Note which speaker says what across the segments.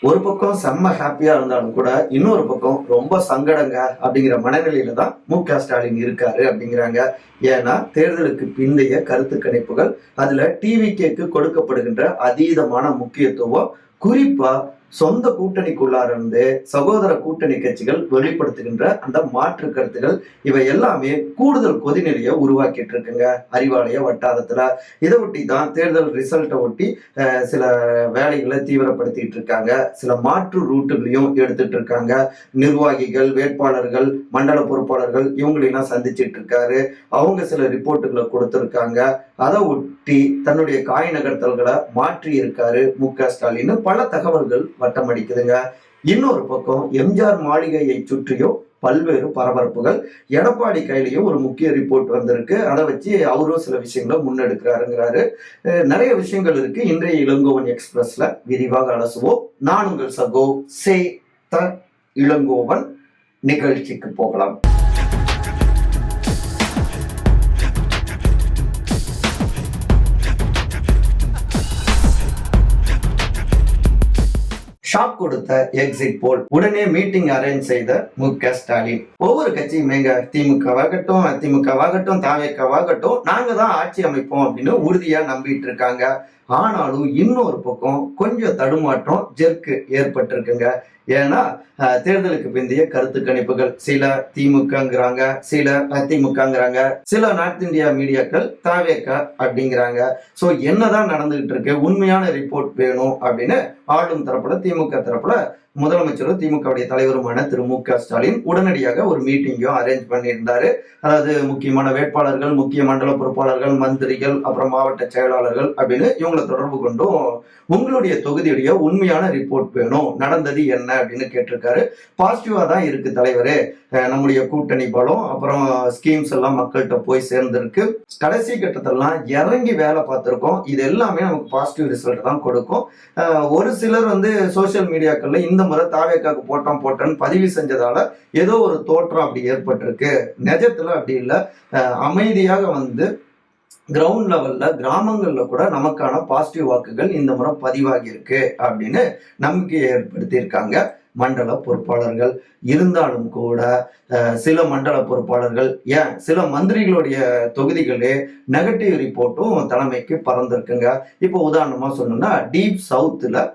Speaker 1: ஒரு பக்கம் செம்ம ஹாப்பியா இருந்தாலும் கூட இன்னொரு பக்கம் ரொம்ப சங்கடங்க அப்படிங்கிற மனநிலையில தான் மு.க.ஸ்டாலின் இருக்காரு அப்படிங்கிறாங்க. ஏன்னா தேர்தலுக்கு பிந்தைய கருத்து கணிப்புகள் அதுல டிவிகேக்கு கொடுக்கப்படுகின்ற அதீதமான முக்கியத்துவம், குறிப்பா சொந்த கூட்டணிக்குள்ளார இருந்து சகோதர கூட்டணி கட்சிகள் வெளிப்படுத்துகின்ற அந்த மாற்று கருத்துகள், இவை எல்லாமே கூடுதல் கொதிநிலையை உருவாக்கிட்டு இருக்குங்க அறிவாலய வட்டாரத்துல. இதை ஒட்டி தான் தேர்தல் ரிசல்ட்டை ஒட்டி சில வேலைகளை தீவிரப்படுத்திட்டு இருக்காங்க. சில மாற்று ரூட்டுகளையும் எடுத்துட்டு இருக்காங்க. நிர்வாகிகள், வேட்பாளர்கள், மண்டல பொறுப்பாளர்கள் இவங்களெல்லாம் சந்திச்சிட்டு இருக்காரு. அவங்க சில ரிப்போர்ட்டுகளை கொடுத்திருக்காங்க. அதை ஒட்டி தன்னுடைய காய் நகர்த்தல்களை மாற்றி இருக்காரு மு.க.ஸ்டாலின். பல தகவல்கள் வட்டம் அடிக்குதுங்க. இன்னொரு பக்கம் எம்ஜிஆர் மாளிகையை சுற்றியும் பல்வேறு பரபரப்புகள். எடப்பாடி கையிலையும் ஒரு முக்கிய ரிப்போர்ட் வந்திருக்கு. அதை வச்சு அவரும் சில விஷயங்களை முன்னெடுக்கிறாருங்கிறாரு. நிறைய விஷயங்கள் இருக்கு. இன்றைய இளங்கோவன் எக்ஸ்பிரஸ்ல விரிவாக அலசுவோம். நான் உங்கள் சகோ சே த இளங்கோவன். நிகழ்ச்சிக்கு போகலாம். ஷாக் கொடுத்த எக்ஸிட் போல், உடனே மீட்டிங் அரேஞ்ச் செய்த மு.க.ஸ்டாலின். ஒவ்வொரு கட்சியுமேங்க, திமுகவாகட்டும், அதிமுகவாகட்டும், தாவேக்காவாகட்டும், நாங்க தான் ஆட்சி அமைப்போம் அப்படின்னு உறுதியா நம்பிட்டு இருக்காங்க. ஆனாலும் இன்னொரு பக்கம் கொஞ்சம் தடுமாற்றம், ஜெர்க்கு ஏற்பட்டிருக்குங்க. ஏன்னா தேர்தலுக்கு பிந்தைய கருத்து கணிப்புகள் சில திமுகங்கிறாங்க, சில அதிமுகங்கிறாங்க, சில நார்த் இந்தியா மீடியாக்கள் தாவேக்கா அப்படிங்கிறாங்க. சோ என்னதான் நடந்துகிட்டு இருக்கு, உண்மையான ரிப்போர்ட் வேணும் அப்படின்னு ஆளும் தரப்புல திமுக தரப்புல முதலமைச்சரும் திமுகவுடைய தலைவருமான திரு மு.க.ஸ்டாலின் உடனடியாக ஒரு மீட்டிங்கும் அரேஞ்ச் பண்ணியிருந்தாரு. அதாவது முக்கியமான வேட்பாளர்கள், முக்கிய மண்டல பொறுப்பாளர்கள், மந்திரிகள், அப்புறம் மாவட்ட செயலாளர்கள் அப்படின்னு இவங்களை தொடர்பு கொண்டும் உங்களுடைய தொகுதியுடைய உண்மையான ரிப்போர்ட் வேணும், நடந்தது என்ன அப்படின்னு கேட்டிருக்காரு. பாசிட்டிவா தான் இருக்கு தலைவரே, நம்முடைய கூட்டணி பலம், அப்புறம் ஸ்கீம்ஸ் எல்லாம் மக்கள்கிட்ட போய் சேர்ந்திருக்கு, கடைசி கட்டத்தெல்லாம் இறங்கி வேலை பார்த்திருக்கோம், இது எல்லாமே நமக்கு பாசிட்டிவ் ரிசல்ட் தான் கொடுக்கும். ஒரு சிலர் சோசியல் மீடியாக்கள்ல இந்த முறை தாவேக்காக்கு போட்டோன்னு பதிவு செஞ்சதால ஏதோ ஒரு தோற்றம் அப்படி ஏற்பட்டிருக்கு. நிஜத்துல அப்படி இல்லை. அமைதியாக கிரவுண்ட் லெவல்ல கிராமங்கள்ல கூட நமக்கான பாசிட்டிவ் வாக்குகள் இந்த முறை பதிவாகி இருக்கு அப்படின்னு நம்பிக்கை ஏற்படுத்தி இருக்காங்க மண்டல பொறுப்பாளர்கள். இருந்தாலும் கூட சில மண்டல பொறுப்பாளர்கள், ஏன் சில மந்திரிகளுடைய தொகுதிகளே நெகட்டிவ் ரிப்போர்ட்டும் தலைமைக்கு பறந்திருக்குங்க. இப்போ உதாரணமா சொன்னோம்னா டீப் சவுத்துல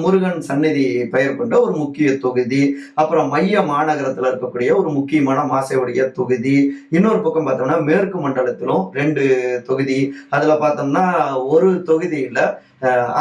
Speaker 1: முருகன் சந்நிதி பெயர் கொண்ட ஒரு முக்கிய தொகுதி, அப்புறம் மைய மாநகரத்துல இருக்கக்கூடிய ஒரு முக்கியமான மாசையுடைய தொகுதி, இன்னொரு பக்கம் பார்த்தோம்னா மேற்கு மண்டலத்திலும் 2 தொகுதி, அதுல பார்த்தோம்னா ஒரு தொகுதியில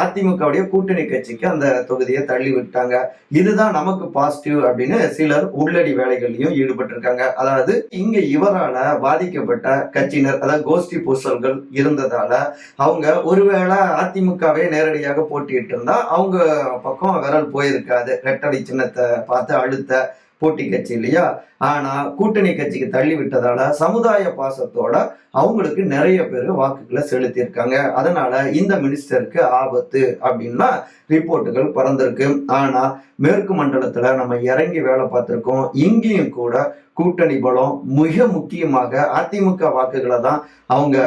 Speaker 1: அதிமுகவுடைய கூட்டணி கட்சிக்கு அந்த தொகுதியை தள்ளி விட்டாங்க. இதுதான் நமக்கு பாசிட்டிவ் அப்படின்னு சிலர் உள்ளடி வேலைகளையும் ஈடுபட்டிருக்காங்க. அதாவது இங்க இவரால பாதிக்கப்பட்ட கட்சியினர், அதாவது கோஷ்டி பூசல்கள் இருந்ததால அவங்க ஒருவேளை அதிமுகவே நேரடியாக போட்டிட்டு இருந்தா அவங்க பக்கம் விரல் போயிருக்காது, ரெட்டடி சின்னத்தை பார்த்து அழுத்த போட்டி கட்சி இல்லையா. ஆனா கூட்டணி கட்சிக்கு தள்ளி விட்டதால சமுதாய பாசத்தோட அவங்களுக்கு நிறைய பேர் வாக்குகளை செலுத்தியிருக்காங்க. அதனால இந்த மினிஸ்டருக்கு ஆபத்து அப்படின்னா ரிப்போர்ட்டுகள் பறந்திருக்கு. ஆனா மேற்கு மண்டலத்துல நம்ம இறங்கி வேலை பார்த்திருக்கோம். இங்கேயும் கூட கூட்டணி பலம், மிக முக்கியமாக அதிமுக வாக்குகளை தான் அவங்க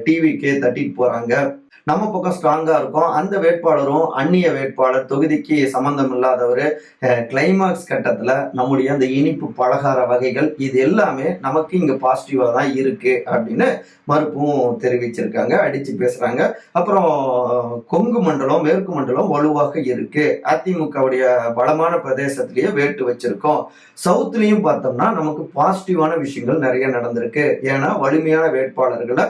Speaker 1: டிவிக்கே தட்டிட்டு போறாங்க. நம்ம பக்கம் ஸ்ட்ராங்கா இருக்கும். அந்த வேட்பாளரும் அந்நிய வேட்பாளர், தொகுதிக்கு சம்பந்தம் இல்லாதவர், கிளைமாக்ஸ் கட்டத்துல நம்முடைய அந்த இனிப்பு பலகார வகைகள், இது எல்லாமே நமக்கு இங்க பாசிட்டிவா தான் இருக்கு அப்படின்னு மறுப்பும் தெரிவிச்சிருக்காங்க, அடிச்சு பேசுறாங்க. அப்புறம் கொங்கு மண்டலம், மேற்கு மண்டலம் வலுவாக இருக்கு, அதிமுகவுடைய பலமான பிரதேசத்திலேயே வேட்டு வச்சிருக்கோம். சவுத்லயும் பார்த்தோம்னா நமக்கு பாசிட்டிவான விஷயங்கள் நிறைய நடந்திருக்கு. ஏன்னா வலிமையான வேட்பாளர்களை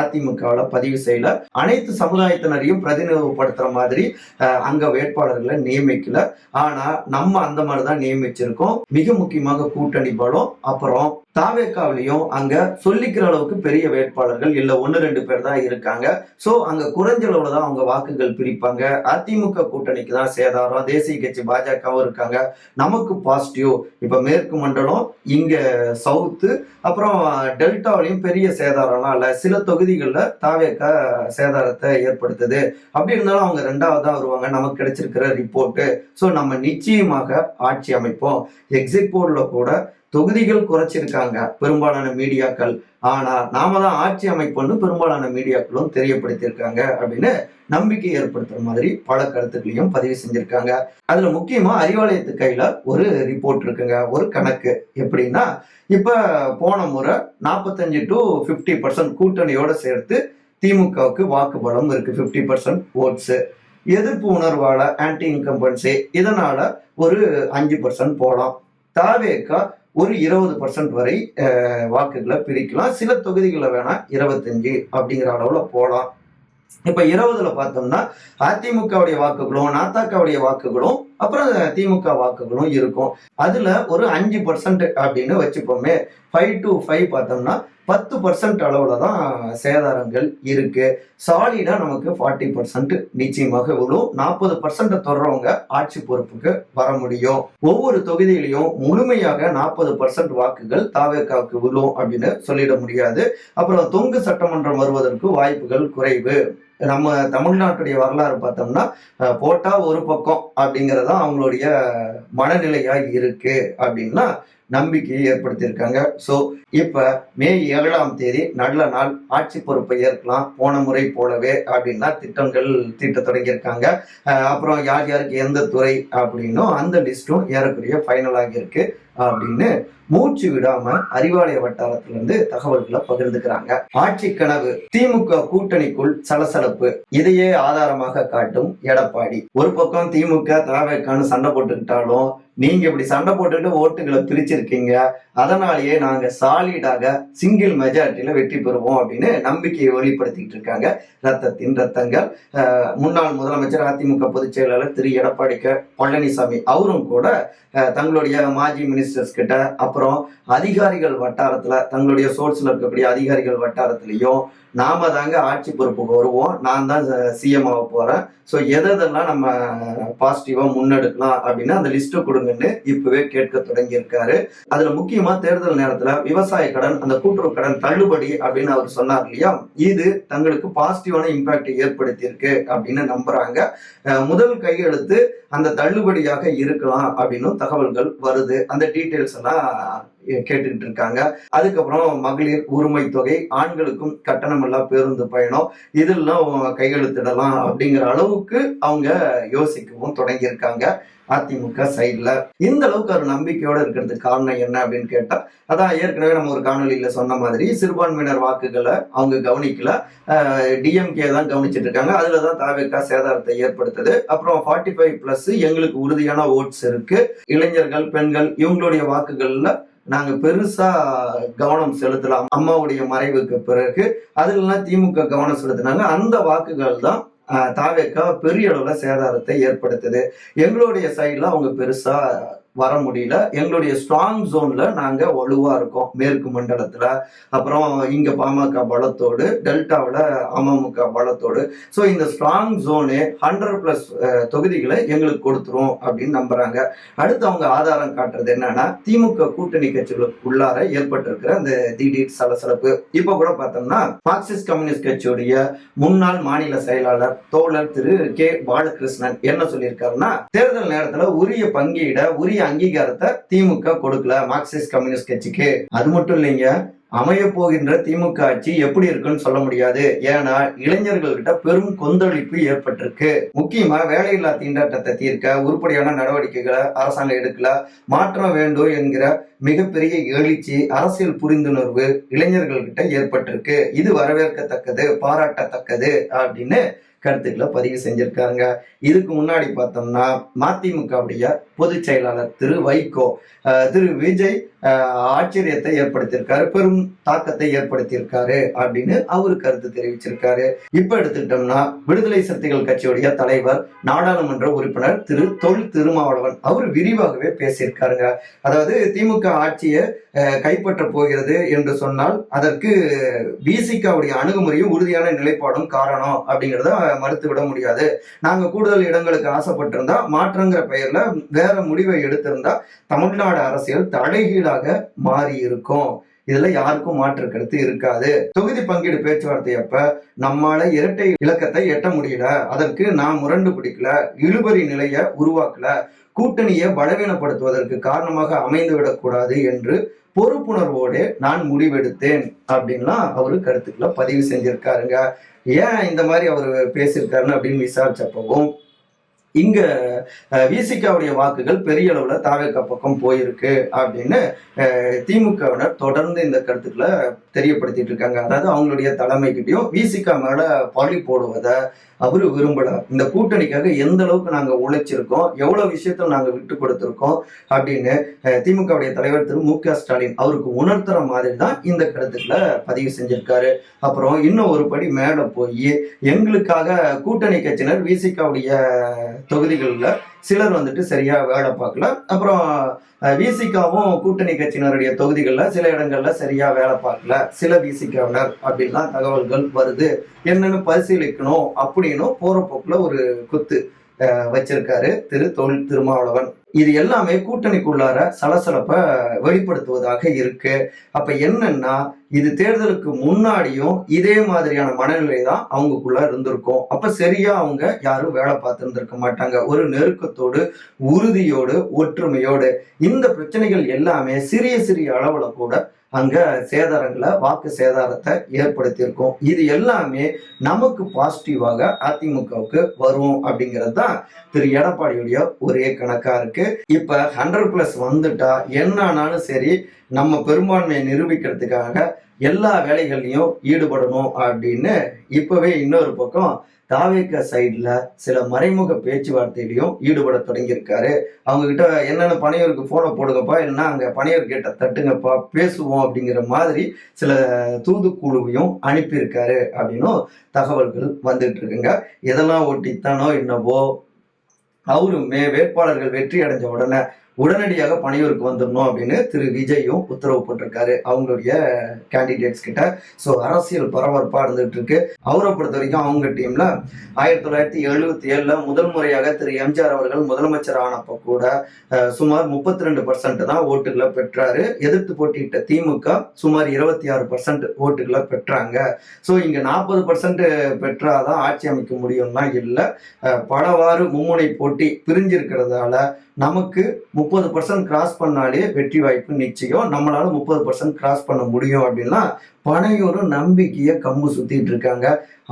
Speaker 1: அதிமுகவில் பதிவு செய்யல, அனைத்து சமுதாயத்தினரையும் பிரதிநிதிப்படுத்துற மாதிரி அங்க வேட்பாளர்களை நியமிக்கல. ஆனா நம்ம அந்த மாதிரிதான் நியமிச்சிருக்கோம். மிக முக்கியமாக கூட்டணி பலம். அப்புறம் தாவேக்காவிலையும் அங்க சொல்லிக்கிற அளவுக்கு பெரிய வேட்பாளர்கள் இல்ல, 1-2 பேர் தான் இருக்காங்க. சோ அங்க குறைஞ்ச அளவுல தான் அவங்க வாக்குகள் பிரிப்பாங்க. அதிமுக கூட்டணிக்கு தான் சேதாரம். தேசிய கட்சி பாஜகவும் இருக்காங்க, நமக்கு பாசிட்டிவ். இப்ப மேற்கு மண்டலம், இங்க சவுத்து, அப்புறம் டெல்டாவிலையும் பெரிய சேதாரம்லாம் இல்ல. சில தொகுதிகள்ல தாவேக்கா சேதாரத்தை ஏற்படுத்துது. அப்படி இருந்தாலும் அவங்க 2வது தான் வருவாங்க, நமக்கு கிடைச்சிருக்கிற ரிப்போர்ட். சோ நம்ம நிச்சயமாக ஆட்சி அமைப்போம். எக்ஸிட் போர்டுல கூட தொகுதிகள் குறைச்சிருக்காங்க பெரும்பாலான மீடியாக்கள், ஆனா நாம தான் ஆட்சி அமைப்புன்னு பெரும்பாலான மீடியாக்களும் தெரியப்படுத்தியிருக்காங்க அப்படின்னு நம்பிக்கை ஏற்படுத்துற மாதிரி பல கருத்துக்களையும் பதிவு செஞ்சிருக்காங்க. அதுல முக்கியமா அறிவாலயத்து கையில ஒரு ரிப்போர்ட் இருக்குங்க, ஒரு கணக்கு. எப்படின்னா, இப்ப போன முறை 45 to 50% கூட்டணியோட சேர்த்து திமுகவுக்கு வாக்கு பலம் இருக்கு, 50% ஓட்ஸ். எதிர்ப்பு உணர்வால ஆன்டி இன்கம்பன்சி இதனால ஒரு 5% போலாம். தாவேகா ஒரு 20% வரை வாக்குகளை பிரிக்கலாம். சில தொகுதிகளை வேணா 25 அப்படிங்கிற அளவுல போலாம். இப்ப 20ல பார்த்தோம்னா அதிமுகவுடைய வாக்குகளும் நாத்தாக்காவுடைய வாக்குகளும் அப்புறம் திமுக வாக்குகளும் இருக்கும். அதுல ஒரு 5% அப்படின்னு வச்சுப்போமே. 5 to 5 பார்த்தோம்னா 10% அளவுல தான் சேதாரங்கள் இருக்கு. சாலிடா நமக்கு 40% நிச்சயமாக விழும். 40% தொடர்றவங்க ஆட்சி பொறுப்புக்கு வர முடியும். ஒவ்வொரு தொகுதியிலையும் முழுமையாக 40% வாக்குகள் தாவேகாவுக்கு விழும் அப்படின்னு சொல்லிட முடியாது. அப்புறம் தொங்கு சட்டமன்றம் வருவதற்கு வாய்ப்புகள் குறைவு. நம்ம தமிழ்நாட்டுடைய வரலாறு பார்த்தோம்னா போட்டா ஒரு பக்கம் அப்படிங்கறதா அவங்களுடைய மனநிலையா இருக்கு அப்படின்னா நம்பிக்கையை ஏற்படுத்தியிருக்காங்க. ஸோ இப்ப மே 7ஆம் தேதி நல்ல நாள், ஆட்சி பொறுப்பை ஏற்கலாம் போன முறை போலவே அப்படின்னா திட்டங்கள் தீட்ட தொடங்கியிருக்காங்க. அப்புறம் யார் யாருக்கு எந்த துறை அப்படின்னும் அந்த லிஸ்டும் ஏறக்குறைய ஃபைனல் ஆகியிருக்கு அப்படின்னு மூச்சு விடாம அறிவாலய வட்டாரத்துல இருந்து தகவல்களை பகிர்ந்துக்கிறாங்க. ஆட்சி கனவு, திமுக கூட்டணிக்குள் சலசலப்பு, இதையே ஆதாரமாக காட்டும் எடப்பாடி. ஒரு பக்கம் திமுக தவேகான்னு சண்டை போட்டுக்கிட்டாலும் நீங்க இப்படி சண்டை போட்டுட்டு ஓட்டுகளை பிரிச்சிருக்கீங்க, அதனாலேயே நாங்க சாலிடாக சிங்கிள் மெஜாரிட்டியில வெற்றி பெறுவோம் அப்படின்னு நம்பிக்கையை வெளிப்படுத்திட்டு இருக்காங்க ரத்தத்தின் ரத்தங்கள். முன்னாள் முதலமைச்சர் அதிமுக பொதுச் செயலாளர் திரு எடப்பாடி பழனிசாமி அவரும் கூட தங்களுடைய மாஜி மினிஸ்டர்ஸ் கிட்ட, அப்புறம் அதிகாரிகள் வட்டாரத்துல, தங்களுடைய சோர்ஸ்ல இருக்கக்கூடிய அதிகாரிகள் வட்டாரத்திலையும் நாம தாங்க ஆட்சி பொறுப்புக்கு வருவோம், நான் தான் சிஎம் ஆக போறேன், ஸோ எதெல்லாம் நம்ம பாசிட்டிவா முன்னெடுக்கலாம் அப்படின்னு அந்த லிஸ்ட் கொடுங்கன்னு இப்பவே கேட்க தொடங்கி இருக்காரு. அதுல முக்கியமா தேர்தல் நேரத்துல விவசாய கடன், அந்த கூட்டுறவு கடன் தள்ளுபடி அப்படின்னு அவர் சொன்னார் இல்லையா, இது தங்களுக்கு பாசிட்டிவான இம்பாக்ட் ஏற்படுத்தி இருக்கு அப்படின்னு நம்புறாங்க. முதல் கையெழுத்து அந்த தள்ளுபடியாக இருக்கலாம் அப்படின்னு தகவல்கள் வருது. அந்த டீட்டெயில்ஸ் எல்லாம் கேட்டுக்கிட்டு இருக்காங்க. அதுக்கப்புறம் மகளிர் உரிமை தொகை, ஆண்களுக்கும் கட்டணமில்லா பேருந்து பயணம், இதெல்லாம் கையெழுத்திடலாம் அப்படிங்கிற அளவுக்கு அவங்க யோசிக்கவும் தொடங்கி இருக்காங்க அதிமுக சைட்ல. இந்த அளவுக்கு ஒரு நம்பிக்கையோட இருக்கிறதுக்கு காரணம் என்ன அப்படின்னு கேட்டா, அதான் ஏற்கனவே நம்ம ஒரு காணொலியில சொன்ன மாதிரி சிறுபான்மையினர் வாக்குகளை அவங்க கவனிக்கல, டிஎம்கே தான் கவனிச்சிட்டு இருக்காங்க. அதுலதான் தாவேகா சேதாரத்தை ஏற்படுத்துது. அப்புறம் 45+ எங்களுக்கு உறுதியான ஓட்ஸ் இருக்கு, இளைஞர்கள் பெண்கள் இவங்களுடைய வாக்குகள்ல நாங்க பெருசா கவனம் செலுத்தலாம். அம்மாவுடைய மறைவுக்கு பிறகு அதுலாம் திமுக கவனம் செலுத்தினாங்க. அந்த வாக்குகள் தான் தாவேகா பெரிய அளவுல சேதாரத்தை ஏற்படுத்துது. எங்களுடைய சைட்ல அவங்க பெருசா வர முடியல. எங்களுடைய ஸ்ட்ராங் ஜோன்ல நாங்க வலுவா இருக்கோம் மேற்கு மண்டலத்துல, அப்புறம் இங்க பாமக பலத்தோடு, டெல்டாவில் அமமுக பலத்தோடு. ஸோ இந்த ஸ்ட்ராங் ஜோனு 100+ தொகுதிகளை எங்களுக்கு கொடுத்துரும் அப்படின்னு நம்புறாங்க. அடுத்து அவங்க ஆதாரம் காட்டுறது என்னன்னா, திமுக கூட்டணி கட்சிகளுக்கு உள்ளார ஏற்பட்டிருக்கிற அந்த திடீர் சலசலப்பு. இப்ப கூட பார்த்தோம்னா மார்க்சிஸ்ட் கம்யூனிஸ்ட் கட்சியுடைய முன்னாள் மாநில செயலாளர் தோழர் திரு கே பாலகிருஷ்ணன் என்ன சொல்லியிருக்காருன்னா, தேர்தல் நேரத்துல உரிய பங்கீட, உரிய அங்கீகாரத்தை திமுக கொடுக்கல மார்க்சிஸ்ட் கம்யூனிஸ்ட் கட்சிக்கு. அது மட்டும் இல்லைங்க, அமைய போகின்ற திமுக ஆட்சி எப்படி இருக்குன்னு சொல்ல முடியாது. ஏன்னா இளைஞர்கள்கிட்ட பெரும் கொந்தளிப்பு ஏற்பட்டிருக்கு. முக்கியமா வேலையில்லா திண்டாட்டத்தை தீர்க்க உருப்படியான நடவடிக்கைகளை அரசாங்கம் எடுக்கல. மாற்றம் வேண்டும் என்கிற மிகப்பெரிய எழுச்சி, அரசியல் புரிந்துணர்வு இளைஞர்கள்கிட்ட ஏற்பட்டிருக்கு. இது வரவேற்கத்தக்கது, பாராட்டத்தக்கது அப்படின்னு கருத்துக்களை பதிவு செஞ்சிருக்காங்க. இதுக்கு முன்னாடி பார்த்தோம்னா மதிமுகவுடைய பொதுச் செயலாளர் திரு வைகோ, திரு விஜய் ஆச்சரியத்தை ஏற்படுத்தியிருக்காரு, பெரும் தாக்கத்தை ஏற்படுத்தியிருக்காரு அப்படின்னு அவரு கருத்து தெரிவிச்சிருக்காரு. இப்ப எடுத்துக்கிட்டோம்னா விடுதலை சிறுத்தைகள் கட்சியுடைய தலைவர், நாடாளுமன்ற உறுப்பினர் திரு தொல் திருமாவளவன் அவர் விரிவாகவே பேசியிருக்காருங்க. அதாவது திமுக ஆட்சியை கைப்பற்ற போகிறது என்று சொன்னால் அதற்கு பிசிகாவுடைய அணுகுமுறையும் உறுதியான நிலைப்பாடும் காரணம் அப்படிங்கிறத மறுத்துவிட முடியாது. நாங்க கூடுதல் இடங்களுக்கு ஆசைப்பட்டிருந்தா, மாற்றங்கிற பெயர்ல வேற முடிவை எடுத்திருந்தா தமிழ்நாடு அரசியல் தலைகீழாக மாறி இருக்கும். இதுல யாருக்கும் மாற்று கருத்து இருக்காது. தொகுதி பங்கீடு பேச்சுவார்த்தை அப்ப நம்மால இரட்டை இலக்கத்தை எட்ட முடியல, அதற்கு நான் முரண்டு பிடிக்கல, இழுபறி நிலைய உருவாக்கல, கூட்டணியை பலவீனப்படுத்துவதற்கு காரணமாக அமைந்து விடக்கூடாது என்று பொறுப்புணர்வோடு நான் முடிவெடுத்தேன் அப்படின்லாம் அவரு கருத்துக்களை பதிவு செஞ்சிருக்காருங்க. ஏன் இந்த மாதிரி அவர் பேசியிருக்காருன்னு அப்படின்னு விசாரிச்சப்பவும் இங்க விசிகாவுடைய வாக்குகள் பெரிய அளவுல தாவேகா பக்கம் போயிருக்கு அப்படின்னு திமுகவினர் தொடர்ந்து இந்த கருத்துக்களை தெரியப்படுத்திட்டு இருக்காங்க. அதாவது அவங்களுடைய தலைமைக்கிட்டையும் விசிகா மேல பழி போடுவதை அவரு விரும்பல. இந்த கூட்டணிக்காக எந்த அளவுக்கு நாங்க உழைச்சிருக்கோம், எவ்வளவு விஷயத்த நாங்க விட்டு கொடுத்திருக்கோம் அப்படின்னு திமுகவுடைய தலைவர் திரு மு.க. ஸ்டாலின் அவருக்கு உணர்த்துற மாதிரி தான் இந்த கருத்துக்களை பதிவு செஞ்சிருக்காரு. அப்புறம் இன்னும் ஒரு படி மேல போய் எங்களுக்காக கூட்டணி கட்சியினர் விசிகாவுடைய தொகுதிகளில் சிலர் வந்துட்டு சரியா வேலை பார்க்கல, அப்புறம் விசிகாவும் கூட்டணி கட்சியினருடைய தொகுதிகளில் சில இடங்கள்ல சரியா வேலை பார்க்கல, சில விசிகாவினர் அப்படின்லாம் தகவல்கள் வருது, என்னன்னு பரிசீலிக்கணும் அப்படின்னு போற போக்குல ஒரு குத்து வச்சிருக்காரு திரு தொல் திருமாவளவன். இது எல்லாமே கூட்டணிக்குள்ளார சலசலப்ப வெளிப்படுத்துவதாக இருக்கு. அப்ப என்னன்னா இது தேர்தலுக்கு முன்னாடியும் இதே மாதிரியான மனநிலை தான் அவங்களுக்குள்ள இருந்திருக்கும். அப்ப சரியா அவங்க யாரும் வேலை பார்த்து இருந்திருக்க மாட்டாங்க. ஒரு நெருக்கத்தோடு, உறுதியோடு, ஒற்றுமையோடு இந்த பிரச்சனைகள் எல்லாமே சிறிய சிறிய அளவுல கூட அங்க சேதாரங்களை, வாக்கு சேதாரத்தை ஏற்படுத்தியிருக்கும். இது எல்லாமே நமக்கு பாசிட்டிவாக அதிமுகவுக்கு வரும் அப்படிங்கிறது தான் திரு எடப்பாடியுடைய ஒரே கணக்கா இருக்கு. இப்ப 100+ வந்துட்டா என்ன ஆனாலும் சரி, நம்ம பெரும்பான்மையை நிரூபிக்கிறதுக்காக எல்லா வேலைகள்லையும் ஈடுபடணும் அப்படின்னு இப்பவே இன்னொரு பக்கம் தாவேகா சைட்ல சில மறைமுக பேச்சுவார்த்தையிலையும் ஈடுபட தொடங்கியிருக்காரு. அவங்க கிட்ட என்னென்ன பணியருக்கு போனை போடுங்கப்பா, இல்லைன்னா அங்க பணியர் கேட்ட தட்டுங்கப்பா, பேசுவோம் அப்படிங்கிற மாதிரி சில தூதுக்குழுவையும் அனுப்பியிருக்காரு அப்படின்னும் தகவல்கள் வந்துட்டு இருக்குங்க. இதெல்லாம் ஒட்டித்தானோ என்னவோ அவருமே வேட்பாளர்கள் வெற்றி அடைஞ்ச உடனடியாக பணியூருக்கு வந்துடணும் அப்படின்னு திரு விஜயும் உத்தரவு போட்டிருக்காரு அவங்களுடைய கேண்டிடேட்ஸ் கிட்ட. ஸோ அரசியல் பரபரப்பா இருந்துட்டு இருக்கு. அவரை பொறுத்த வரைக்கும் அவங்க டீம்ல 1977 முதல் முறையாக திரு எம்ஜிஆர் அவர்கள் முதலமைச்சர் ஆனப்ப கூட சுமார் 32% தான் ஓட்டுகளை பெற்றாரு. எதிர்த்து போட்டியிட்ட திமுக சுமார் 26% ஓட்டுகளை பெற்றாங்க. ஸோ இங்க 40% பெற்றாதான் ஆட்சி அமைக்க முடியும்னா இல்லை, பலவாறு மும்முனை போட்டி பிரிஞ்சிருக்கிறதால நமக்கு 30% கிராஸ் பண்ணாலே வெற்றி வாய்ப்பு நிச்சயம், நம்மளால 30% கிராஸ் பண்ண முடியும் அப்படின்னா பனையோரு நம்பிக்கைய கம்பு சுத்திட்டு இருக்காங்க.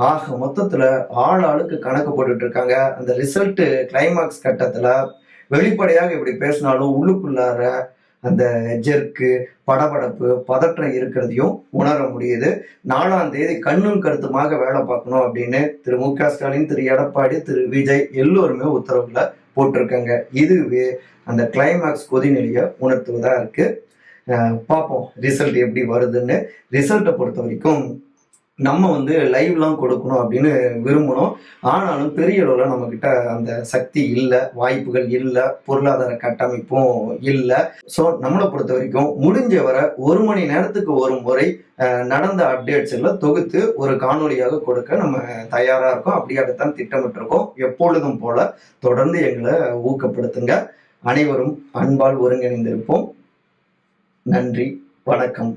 Speaker 1: ஆக மொத்தத்துல ஆளுக்கு கணக்கு போட்டுட்டு இருக்காங்க. அந்த ரிசல்ட் கிளைமாக்ஸ் கட்டத்துல வெளிப்படையாக இப்படி பேசினாலும் உள்ளுக்குள்ளார அந்த ஜெர்க்கு, படபடப்பு, பதற்றம் இருக்கிறதையும் உணர முடியுது. 4ஆம் தேதி கண்ணும் கருத்துமாக வேலை பார்க்கணும் அப்படின்னு திரு மு.க. ஸ்டாலின், திரு எடப்பாடி, திரு விஜய் எல்லோருமே உத்தரவுல போட்டிருக்காங்க. இதுவே அந்த கிளைமாக்ஸ் கொதிநிலையை உணர்த்துவதா இருக்கு. பார்ப்போம் ரிசல்ட் எப்படி வருதுன்னு. ரிசல்ட்டை பொறுத்த வரைக்கும் நம்ம லைவ்லாம் கொடுக்கணும் அப்படின்னு விரும்பணும். ஆனாலும் பெரிய அளவில் நம்மக்கிட்ட அந்த சக்தி இல்லை, வாய்ப்புகள் இல்லை, பொருளாதார கட்டமைப்பும் இல்லை. ஸோ நம்மளை பொறுத்த வரைக்கும் முடிஞ்ச வர 1 மணி நேரத்துக்கு ஒரு முறை நடந்த அப்டேட்ஸ் எல்லாம் தொகுத்து ஒரு காணொலியாக கொடுக்க நம்ம தயாராக இருக்கோம். அப்படியாகத்தான் திட்டமிட்டிருக்கோம். எப்பொழுதும் போல தொடர்ந்து எங்களை ஊக்கப்படுத்துங்க. அனைவரும் அன்பால் ஒருங்கிணைந்திருப்போம். நன்றி, வணக்கம்.